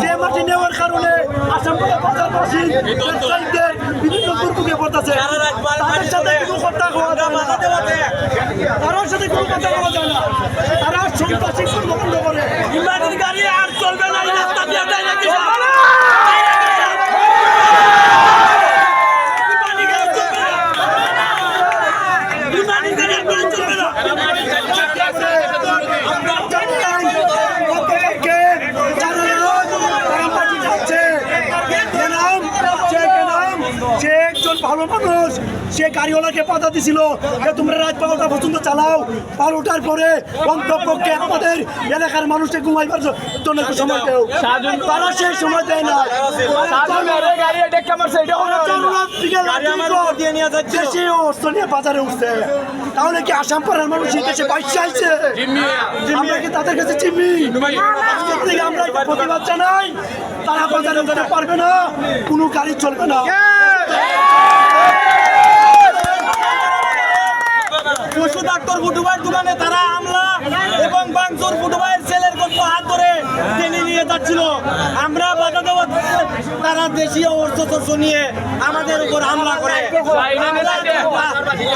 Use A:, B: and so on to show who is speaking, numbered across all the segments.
A: যে মাটি নেওয়ার কারণে আসাম বাজারবাসী ব্যবসায়ীদের বিভিন্ন দুর্ভোগে পড়তেছে। তাদের সাথে কোনো কথা হওয়া যায় না, তার সাথে কোনো কথা বলা যায় না। তারা সন্ত্রাসী কর্মকাণ্ড করে। মাটির গাড়ি আর চলবে না, রাস্তা দিয়ে দেয় নাকি ভালো মানুষ, সে গাড়িওয়ালাকে বাধা দিছিল যে তোমরা রাত 12টা পর্যন্ত চালাও। 12টার পরে অন্তপক্ষে আমাদের এলাকার মানুষকে ঘুমাইবার জন্য সময় দেও, তারা সেই সময় দেয় না। বাজারে উঠছে, তাহলে কি আসাম পাড়ার মানুষ এই দেশে পয়সা আইছে? আমরা কি তাদের কাছে চিনি? আজকের থেকে আমরা প্রতিবাদ জানাই, তারা বাজারে উঠতে পারবে না, কোনো গাড়ি চলবে না। পশু ডাক্তার ফুটুভাইয়ের দোকানে তারা হামলা এবং বাংচুর ফুটুভাইয়ের ছেলের গল্প হাত ধরে টেনে নিয়ে যাচ্ছিল। আমরা বাধা দেওয়া তারা দেশীয় অস্ত্র নিয়ে আমাদের উপর হামলা করে।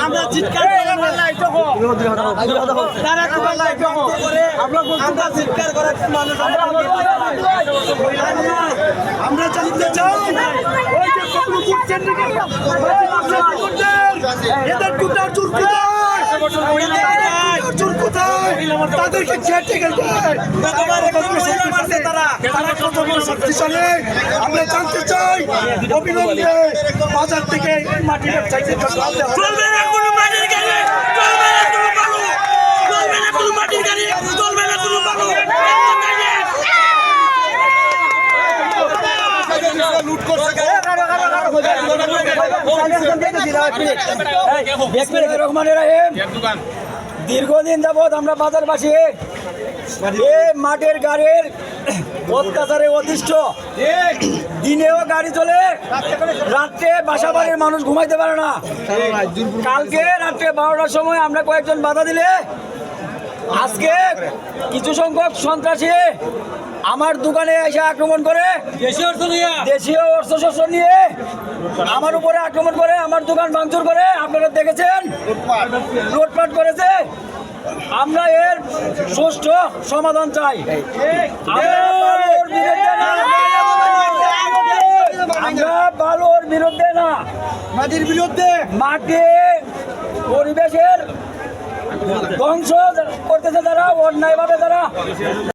A: আমরা চিৎকার তারা করে আমরা চিৎকার করার মানুষ আমরা জানতে চাই এদের টুটার চুর তাদেরকে শক্তিশালী। আমরা জানতে চাই অবিলম্বে বাজার থেকে মাটি ব্যবসায়ীদের দীর্ঘদিন যাবৎ আমরা বাজারবাসী মাটির গাড়ির অত্যাচারে অতিষ্ঠ। দিনেও গাড়ি চলে, রাত্রে বাসা বাড়ির মানুষ ঘুমাইতে পারে না। কালকে রাত্রে 12টার সময় আমরা কয়েকজন বাধা দিলে আজকে কিছু সংখ্যক সন্ত্রাসী আমার দোকানে এসে আক্রমণ করে, দেশীয় অস্ত্রশস্ত্র নিয়ে আমার উপরে আক্রমণ করে, আমার দোকান ভাঙচুর করে। আপনারা দেখেছেন, লুটপাট করেছে। আমরা এর সুষ্ঠু সমাধান চাই। আমরা বালুর বিরুদ্ধে না, মাটির বিরুদ্ধে। মাটি পরিবেশের ধ্বংস করতেছে তারা, অন্যায়ভাবে তারা।